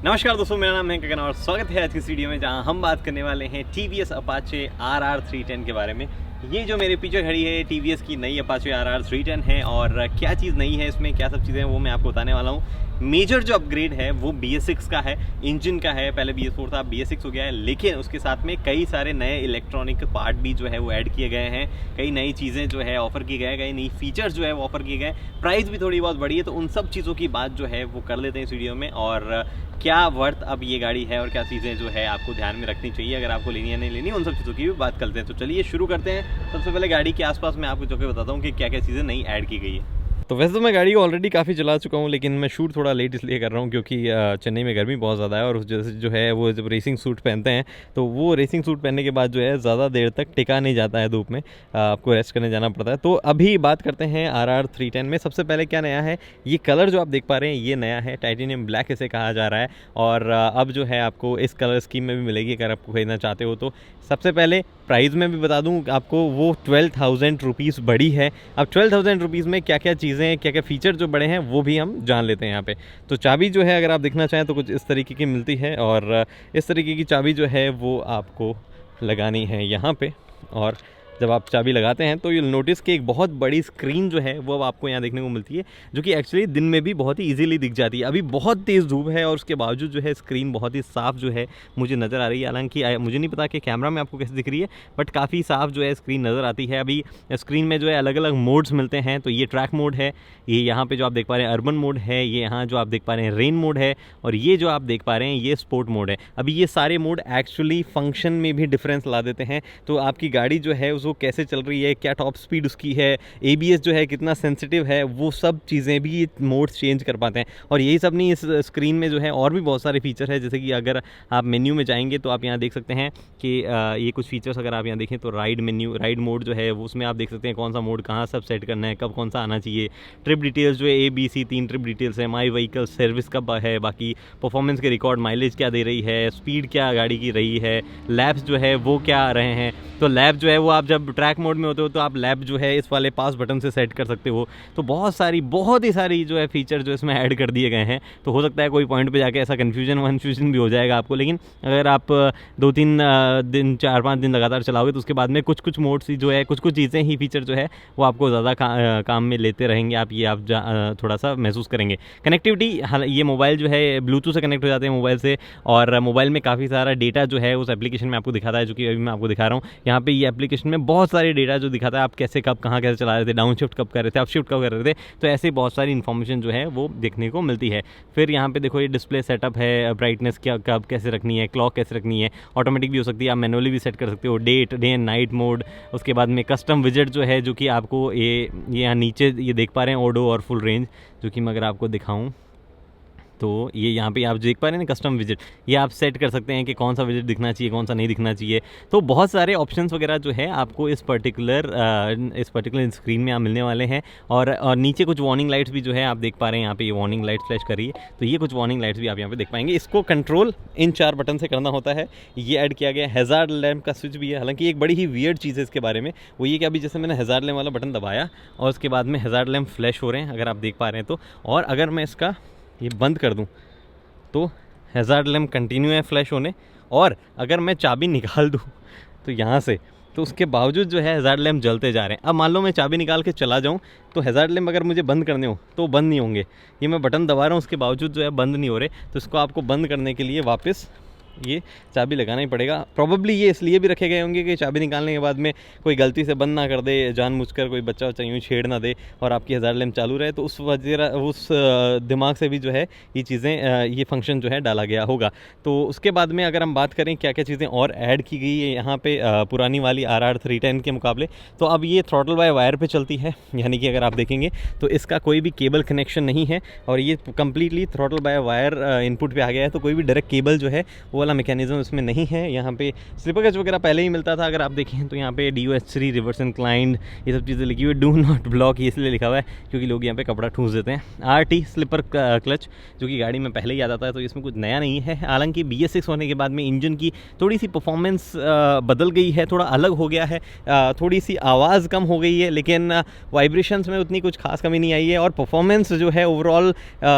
नमस्कार दोस्तों, मेरा नाम है गगन और स्वागत है आज की इस वीडियो में जहां हम बात करने वाले हैं TVS Apache RR 310 के बारे में। ये जो मेरे पीछे खड़ी है TVS की नई Apache RR 310 है और क्या चीज़ नई है इसमें, क्या सब चीज़ें हैं वो मैं आपको बताने वाला हूँ। मेजर जो अपग्रेड है वो BS6 का है, इंजन का है। पहले BS4 था, BS6 हो गया है, लेकिन उसके साथ में कई सारे नए इलेक्ट्रॉनिक पार्ट भी जो है वो ऐड किए गए हैं। कई नई चीज़ें जो है ऑफर की गए, कई नई फीचर्स जो है वो ऑफर किए गए, प्राइस भी थोड़ी बहुत बढ़ी है। तो उन सब चीज़ों की बात जो है वो कर लेते हैं इस वीडियो में, और क्या वर्थ अब ये गाड़ी है और क्या चीज़ें जो है आपको ध्यान में रखनी चाहिए अगर आपको लेनी है नहीं लेनी, उन सब चीज़ों की भी बात करते हैं। तो चलिए शुरू करते हैं। सबसे पहले गाड़ी के आसपास मैं आपको जो कि बताता हूँ कि क्या क्या चीज़ें नई ऐड की गई है। तो वैसे तो मैं गाड़ी को ऑलरेडी काफ़ी चला चुका हूँ, लेकिन मैं शूट थोड़ा लेट इसलिए कर रहा हूँ क्योंकि चेन्नई में गर्मी बहुत ज़्यादा है और उस वजह से जो है वो जब रेसिंग सूट पहनते हैं तो वो रेसिंग सूट पहनने के बाद जो है ज़्यादा देर तक टिका नहीं जाता है धूप में, आपको रेस्ट करने जाना पड़ता है। तो अभी बात करते हैं RR 310 में। सबसे पहले क्या नया है, ये कलर जो आप देख पा रहे हैं ये नया है, टाइटेनियम ब्लैक इसे कहा जा रहा है। और अब जो है आपको इस कलर स्कीम में भी मिलेगी अगर आपको खरीदना चाहते हो तो। सबसे पहले प्राइस में भी बता दूं आपको, वो 12,000 रुपीज़ बढ़ी है। अब 12,000 रुपीज़ में क्या क्या चीज़ें, क्या क्या फ़ीचर जो बड़े हैं वो भी हम जान लेते हैं यहाँ पे। तो चाबी जो है अगर आप देखना चाहें तो कुछ इस तरीके की मिलती है, और इस तरीके की चाबी जो है वो आपको लगानी है यहाँ पे। और जब आप चाबी लगाते हैं तो ये नोटिस कि एक बहुत बड़ी स्क्रीन जो है वो अब आपको यहाँ देखने को मिलती है, जो कि एक्चुअली दिन में भी बहुत ही इजीली दिख जाती है। अभी बहुत तेज़ धूप है और उसके बावजूद जो है स्क्रीन बहुत ही साफ़ जो है मुझे नज़र आ रही है। हालांकि मुझे नहीं पता कि कैमरा में आपको कैसे दिख रही है, बट काफ़ी साफ़ जो है स्क्रीन नज़र आती है। अभी स्क्रीन में जो है अलग अलग मोड्स मिलते हैं। तो ये ट्रैक मोड है, ये यहाँ पर जो आप देख पा रहे हैं अर्बन मोड है, ये यहाँ जो आप देख पा रहे हैं रेन मोड है, और ये जो आप देख पा रहे हैं ये स्पोर्ट मोड है। अभी ये सारे मोड एक्चुअली फंक्शन में भी डिफरेंस ला देते हैं। तो आपकी गाड़ी जो है उसको कैसे चल रही है, क्या टॉप स्पीड उसकी है, ABS जो है कितना सेंसिटिव है, वो सब चीज़ें भी मोड्स चेंज कर पाते हैं। और यही सब नहीं, इस स्क्रीन में जो है और भी बहुत सारे फीचर है। जैसे कि अगर आप मेन्यू में जाएंगे तो आप यहाँ देख सकते हैं कि ये कुछ फीचर्स अगर आप यहाँ देखें तो राइड मोड जो है वो उसमें आप देख सकते हैं कौन सा मोड कहाँ सब सेट करना है, कब कौन सा आना चाहिए। ट्रिप डिटेल्स जो है ABC 3 ट्रिप डिटेल्स है, माई व्हीकल सर्विस कब है, बाकी परफॉर्मेंस के रिकॉर्ड, माइलेज क्या दे रही है, स्पीड क्या गाड़ी की रही है, लैप्स जो है वो क्या आ रहे हैं। तो लैप जो है वो आप जब ट्रैक मोड में होते हो तो आप लैप जो है इस वाले पास बटन से सेट कर सकते हो। तो बहुत ही सारी जो है फीचर जो इसमें ऐड कर दिए गए हैं। तो हो सकता है कोई पॉइंट पे जाके ऐसा कन्फ्यूजन भी हो जाएगा आपको, लेकिन अगर आप 2-3 दिन 4-5 दिन लगातार चलाओगे तो उसके बाद में कुछ मोड्स जो है कुछ चीज़ें ही फीचर जो है वो आपको ज़्यादा काम में लेते रहेंगे। आप थोड़ा सा महसूस करेंगे। कनेक्टिविटी, ये मोबाइल जो है ब्लूटूथ से कनेक्ट हो जाते हैं मोबाइल से, और मोबाइल में काफ़ी सारा डेटा जो है उस एप्लीकेशन में आपको दिखाता है, जो कि अभी मैं आपको दिखा रहा हूँ। यहाँ पे ये एप्लीकेशन में बहुत सारे डेटा जो दिखाता है, आप कैसे कब कहाँ कैसे चला रहे थे, डाउन शिफ्ट कब कर रहे थे, अप शिफ्ट कब कर रहे थे। तो ऐसे बहुत सारी इन्फॉर्मेशन जो है वो देखने को मिलती है। फिर यहाँ पे देखो ये डिस्प्ले सेटअप है, ब्राइटनेस क्या कब कैसे रखनी है, क्लॉक कैसे रखनी है, ऑटोमेटिक भी हो सकती है, आप मैनुअली भी सेट कर सकते हो, डे एंड नाइट मोड। उसके बाद में कस्टम विजेट जो है, जो कि आपको ये यहाँ नीचे ये देख पा रहे हैं ऑडो और फुल रेंज, जो कि मैं अगर आपको दिखाऊँ तो ये यहाँ पे आप देख पा रहे हैं ना कस्टम विजिट, ये आप सेट कर सकते हैं कि कौन सा विजिट दिखना चाहिए, कौन सा नहीं दिखना चाहिए। तो बहुत सारे ऑप्शंस वगैरह जो है आपको इस पर्टिकुलर स्क्रीन में आप मिलने वाले हैं। और नीचे कुछ वार्निंग लाइट्स भी जो है आप देख पा रहे हैं, यहाँ पे ये वार्निंग लाइट फ्लैश कर रही है। तो ये कुछ वार्निंग लाइट्स भी आप यहाँ पे देख पाएंगे। इसको कंट्रोल इन 4 बटन से करना होता है। ये ऐड किया गया हैज़ार्ड लैम्प का स्विच भी है। हालांकि एक बड़ी ही वियर्ड चीज़ है इसके बारे में, वो ये कि अभी जैसे मैंने हैज़ार्ड लैम्प वाला बटन दबाया और उसके बाद में हैज़ार्ड लैम्प फ्लैश हो रहे हैं, अगर आप देख पा रहे हैं तो। और अगर मैं इसका ये बंद कर दूँ तो हैज़ार्ड लैम्प कंटिन्यू है फ्लैश होने, और अगर मैं चाबी निकाल दूँ तो यहाँ से, तो उसके बावजूद जो है हैज़ार्ड लैम्प जलते जा रहे हैं। अब मान लो मैं चाबी निकाल के चला जाऊँ तो हैज़ार्ड लैम्प अगर मुझे बंद करने हो तो बंद नहीं होंगे। ये मैं बटन दबा रहा हूँ उसके बावजूद जो है बंद नहीं हो रहे। तो इसको आपको बंद करने के लिए वापस ये चाबी लगाना ही पड़ेगा। प्रॉबेबली ये इसलिए भी रखे गए होंगे कि चाबी निकालने के बाद में कोई गलती से बंद ना कर दे, जानबूझकर कोई बच्चा यूँ छेड़ ना दे और आपकी हैज़ार्ड लैम्प चालू रहे। तो उस दिमाग से भी जो है ये चीज़ें, ये फंक्शन जो है डाला गया होगा। तो उसके बाद में अगर हम बात करें क्या क्या चीज़ें और ऐड की गई है यहाँ पे पुरानी वाली RR 310 के मुकाबले, तो अब ये थ्रॉटल बाय वायर पे चलती है। यानी कि अगर आप देखेंगे तो इसका कोई भी केबल कनेक्शन नहीं है और ये completely throttle by wire input पे आ गया है। तो कोई भी डायरेक्ट केबल जो है वो वाला वाला मैकेनिज्म इसमें नहीं है। यहाँ पे स्लिपर क्लच वगैरह पहले ही मिलता था, अगर आप देखें तो यहाँ पे DOH3 रिवर्स इंक्लाइंड ये सब चीज़ें लिखी हुई है। डू नॉट ब्लॉक ये इसलिए लिखा हुआ है क्योंकि लोग यहाँ पे कपड़ा ठूस देते हैं। RT स्लिपर क्लच जो कि गाड़ी में पहले ही आता था, तो इसमें कुछ नया नहीं है। हालांकि BS6 होने के बाद में इंजन की थोड़ी सी परफॉर्मेंस बदल गई है, थोड़ा अलग हो गया है, थोड़ी सी आवाज़ कम हो गई है, लेकिन वाइब्रेशंस में उतनी कुछ खास कमी नहीं आई है। और परफॉर्मेंस जो है ओवरऑल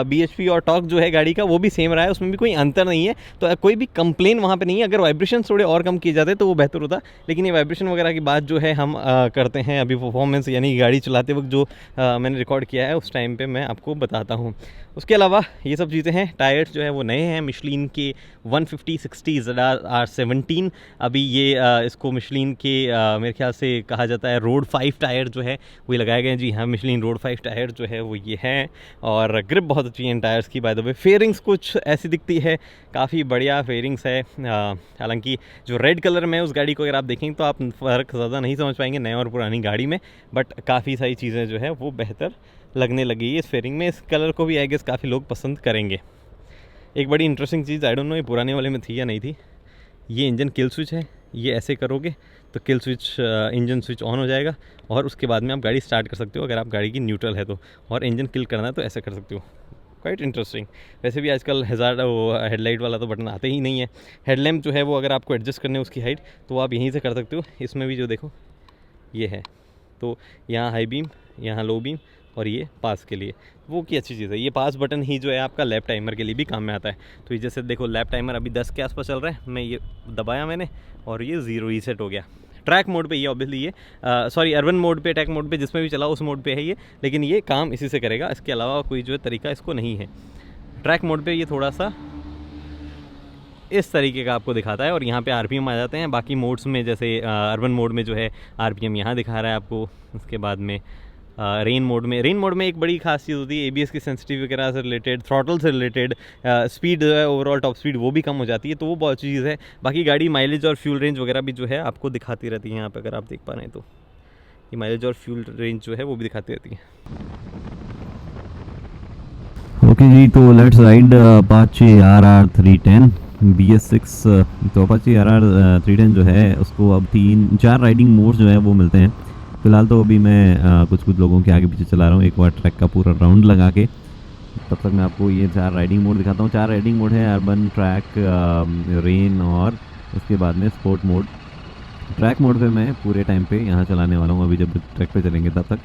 BHP और टॉर्क जो है गाड़ी का वो भी सेम रहा है, उसमें भी कोई अंतर नहीं है। तो कोई भी कंप्लेन वहाँ पे नहीं है। अगर वाइब्रेशन थोड़े और कम किए जाते तो वो बेहतर होता, लेकिन ये वाइब्रेशन वगैरह की बात जो है हम करते हैं अभी परफॉर्मेंस यानी गाड़ी चलाते वक्त जो मैंने रिकॉर्ड किया है उस टाइम पे मैं आपको बताता हूँ। उसके अलावा ये सब चीज़ें हैं। टायर्स जो है वो नए हैं, मिशलिन के 150/60 ZR17। अभी ये इसको मिशलिन के मेरे ख्याल से कहा जाता है रोड 5 टायर जो है वो लगाए गए हैं। जी हाँ, मिशलिन रोड 5 टायर जो है वो ये हैं, और ग्रिप बहुत अच्छी है इन टायर्स की। बाय द वे फेयरिंग्स कुछ ऐसी दिखती है, काफ़ी बढ़िया फेयरिंग्स है। हालांकि जो रेड कलर में उस गाड़ी को अगर आप देखेंगे तो आप फ़र्क ज़्यादा नहीं समझ पाएंगे नए और पुरानी गाड़ी में, बट काफ़ी सारी चीज़ें जो है वो बेहतर लगने लगी है इस फेयरिंग में। इस कलर को भी आई गेस काफ़ी लोग पसंद करेंगे। एक बड़ी interesting cheese, I don't know ये पुराने वाले में थी या नहीं थी, ये इंजन किल स्विच है। ये ऐसे करोगे तो kill switch engine switch on हो जाएगा और उसके बाद में आप गाड़ी स्टार्ट कर सकते हो अगर आप गाड़ी की न्यूट्रल है तो, और इंजन किल करना है तो ऐसे कर सकते हो। Quite interesting. वैसे भी आजकल हेडलाइट वाला तो बटन आते ही नहीं है। हेडलैम्प जो है वो अगर आपको एडजस्ट करने उसकी हाइट तो आप यहीं से कर सकते हो। इसमें भी जो देखो ये है, तो यहाँ हाई बीम, यहाँ लो बीम, और ये पास के लिए वो की अच्छी चीज़ है। ये पास बटन ही जो है आपका लैप टाइमर के लिए भी काम में आता है। तो ये जैसे देखो लैप टाइमर अभी 10 के आसपास चल रहा है, मैं ये दबाया मैंने और ये 0 रीसेट हो गया। ट्रैक मोड पे ये ऑब्वियसली ये सॉरी अर्बन मोड पे, ट्रैक मोड पे, जिसमें भी चला उस मोड पे है ये, लेकिन ये काम इसी से करेगा, इसके अलावा कोई जो है तरीका इसको नहीं है। ट्रैक मोड पे ये थोड़ा सा इस तरीके का आपको दिखाता है और यहाँ पे RPM आ जाते हैं। बाकी मोड्स में जैसे अर्बन मोड में जो है RPM यहाँ दिखा रहा है आपको। उसके बाद में रेन मोड में एक बड़ी खास चीज़ होती है ABS की सेंसिटिव वगैरह से रिलेटेड, थ्रॉटल से रिलेटेड, स्पीड जो है ओवरऑल टॉप स्पीड वो भी कम हो जाती है, तो वो बहुत अच्छी चीज़ है। बाकी गाड़ी माइलेज और फ्यूल रेंज वगैरह भी जो है आपको दिखाती रहती है। यहाँ पे अगर आप देख पा रहे हैं तो ये माइलेज और फ्यूल रेंज जो है वो भी दिखाती रहती है। ओके जी, तो let's ride Apache RR 310 BS6। तो अपाचे RR 310 जो है उसको अब 3-4 राइडिंग मोड्स जो है वो मिलते हैं। फिलहाल तो अभी मैं कुछ लोगों के आगे पीछे चला रहा हूँ एक बार ट्रैक का पूरा राउंड लगा के। तब तक मैं आपको ये 4 राइडिंग मोड दिखाता हूँ। 4 राइडिंग मोड है, अर्बन, ट्रैक, रेन और उसके बाद में स्पोर्ट मोड। ट्रैक मोड पे मैं पूरे टाइम पे यहाँ चलाने वाला हूँ, अभी जब ट्रैक पे चलेंगे तब तक।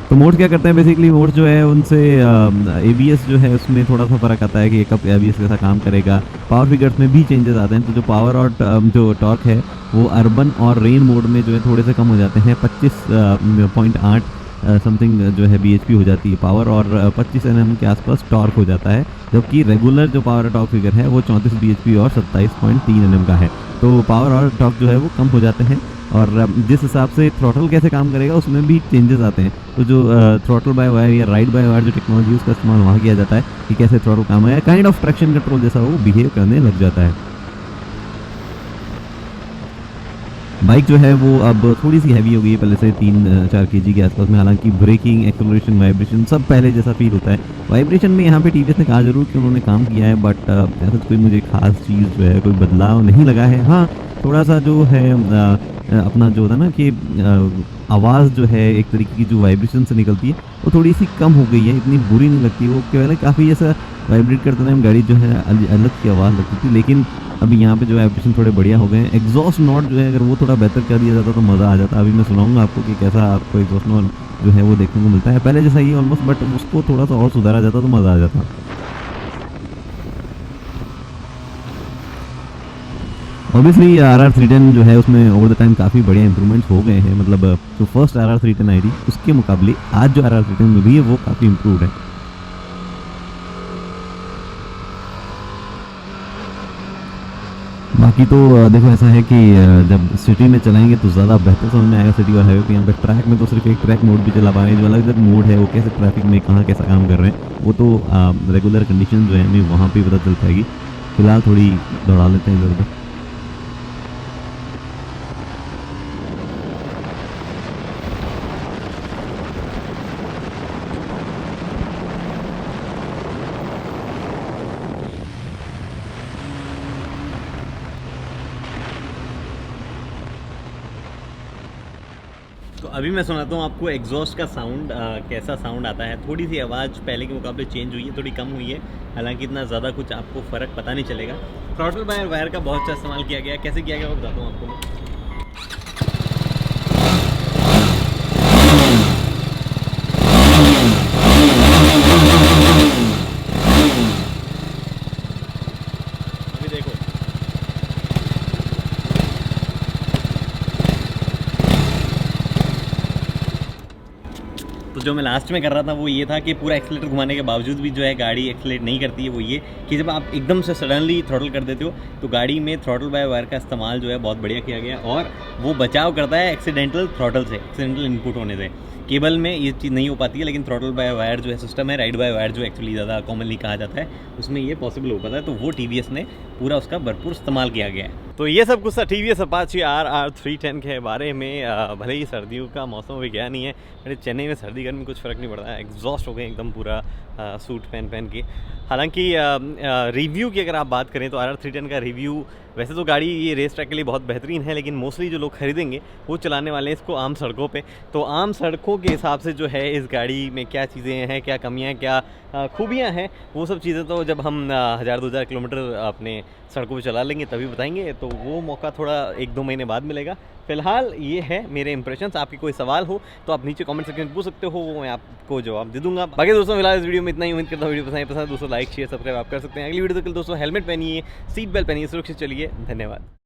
तो मोड क्या करते हैं बेसिकली, मोड जो है उनसे ABS जो है उसमें थोड़ा सा फ़र्क आता है कि कब ABS कैसा काम करेगा। पावर फिगर्स में भी चेंजेस आते हैं। तो जो पावर और जो टॉर्क है वो अर्बन और रेन मोड में जो है थोड़े से कम हो जाते हैं। 25.8 समथिंग जो है BHP हो जाती है पावर, और 25 Nm के आसपास टॉर्क हो जाता है। जबकि रेगुलर जो पावर और टॉर्क फिगर है वो 34 BHP और 27.3 Nm का है। तो पावर और टॉर्क जो है वो कम हो जाते हैं, और जिस हिसाब से थ्रॉटल कैसे काम करेगा उसमें भी चेंजेस आते हैं। तो जो थ्रॉटल बाय वायर या राइड बाय वायर जो टेक्नोलॉजी उसका इस्तेमाल वहाँ किया जाता है कि कैसे थ्रॉटल काम है, काइंड ऑफ ट्रैक्शन कंट्रोल जैसा वो बिहेव करने लग जाता है। बाइक जो है वो अब थोड़ी सी हैवी हो गई है पहले से 3-4 kg के आसपास में। हालांकि ब्रेकिंग, एक्सेलरेशन, वाइब्रेशन सब पहले जैसा फील होता है। वाइब्रेशन में यहाँ पे TVS ने कहा जरूर कि उन्होंने काम किया है, बट ऐसा कोई मुझे खास चीज़ जो है कोई बदलाव नहीं लगा है। हाँ, थोड़ा सा जो है अपना जो होता है ना कि आवाज़ जो है एक तरीके की जो वाइब्रेशन से निकलती है वो थोड़ी सी कम हो गई है, इतनी बुरी नहीं लगती। वो पहले काफ़ी ऐसा वाइब्रेट करते टाइम गाड़ी जो है अलग की आवाज़ लगती थी, लेकिन अभी यहाँ पे जो वाइब्रेशन थोड़े बढ़िया हो गए हैं। एग्जॉस्ट नॉट जो है अगर वो थोड़ा बेहतर कर दिया जाता तो मज़ा आ जाता। अभी मैं सुनाऊंगा आपको कि कैसा आपको एग्जॉस्ट नॉट जो है वो देखने को मिलता है। पहले जैसा ही ऑलमोस्ट, बट उसको थोड़ा सा और सुधारा जाता तो मज़ा आ जाता। ऑब्वियसली RR 310 जो है उसमें ओवर द टाइम काफ़ी बढ़िया इंप्रूवमेंट्स हो गए हैं। मतलब जो फर्स्ट RR 310 आई थी उसके मुकाबले आज जो RR 310 में भी है वो काफ़ी इम्प्रूव है। बाकी तो देखो ऐसा है कि जब सिटी में चलाएंगे तो ज़्यादा बेहतर समझ में आएगा सिटी और हाईवे पे। यहाँ पे ट्रैक में तो सिर्फ एक ट्रैक मोड भी चला पा रहे हैं, जो अलग अलग मोड है वो कैसे ट्रैफिक में कहाँ कैसा काम कर रहे हैं वो तो रेगुलर कंडीशन जो है हमें वहाँ पे पता चल पाएगी। फिलहाल थोड़ी दौड़ा लेते हैं इधर उधर। अभी मैं सुनाता हूँ आपको एग्जॉस्ट का साउंड, कैसा साउंड आता है। थोड़ी सी आवाज़ पहले के मुकाबले चेंज हुई है, थोड़ी कम हुई है, हालांकि इतना ज़्यादा कुछ आपको फ़र्क पता नहीं चलेगा। थ्रॉटल बाय वायर का बहुत अच्छा इस्तेमाल किया गया है। कैसे किया गया वो बताता हूँ आपको मैं। अभी देखो, तो जो मैं लास्ट में कर रहा था वो ये था कि पूरा एक्सीलेटर घुमाने के बावजूद भी जो है गाड़ी एक्सीलेट नहीं करती है। वो ये कि जब आप एकदम से सडनली थ्रॉटल कर देते हो तो गाड़ी में थ्रॉटल बाय वायर का इस्तेमाल जो है बहुत बढ़िया किया गया और वो बचाव करता है एक्सीडेंटल थ्रॉटल से, एक्सीडेंटल इनपुट होने से। केबल में ये चीज़ नहीं हो पाती है, लेकिन थ्रॉटल बाय वायर जो है सिस्टम है, राइड बाय वायर जो एक्चुअली ज़्यादा कॉमनली कहा जाता है, उसमें ये पॉसिबल हो पाता है। तो वो TVS ने पूरा उसका भरपूर इस्तेमाल किया गया है। तो ये सब कुछ था TVS अपाचे RR 310 के बारे में। भले ही सर्दियों का मौसम भी गया नहीं है, मेरे चेन्नई में सर्दी गर्मी कुछ फ़र्क नहीं पड़ता है। एग्जॉस्ट हो गए एकदम पूरा सूट पहन के। हालांकि रिव्यू की अगर आप बात करें तो RR 310 का रिव्यू, वैसे तो गाड़ी ये रेस ट्रैक के लिए बहुत बेहतरीन है, लेकिन मोस्टली जो लोग खरीदेंगे वो चलाने वाले हैं इसको आम सड़कों पे। तो आम सड़कों के हिसाब से जो है इस गाड़ी में क्या चीज़ें हैं, क्या कमियां, क्या खूबियां हैं, वो सब चीज़ें तो जब हम 1000-2000 किलोमीटर अपने सड़कों पे चला लेंगे तभी बताएंगे। तो वो मौका थोड़ा 1-2 महीने बाद मिलेगा। फिलहाल ये है मेरे इंप्रेशंस। आपके कोई सवाल हो तो आप नीचे कमेंट सेक्शन में पूछ सकते हो, वो मैं आपको जवाब दे दूंगा। बाकी दोस्तों फिलहाल इस वीडियो में इतना ही। उम्मीद करता हूँ वीडियो पसंद दोस्तों लाइक शेयर सब्सक्राइब आप कर सकते हैं। अगली वीडियो तक दोस्तों हेलमेट पहनिए, सीट बेल्ट पहनिए, सुरक्षित चलिए। धन्यवाद।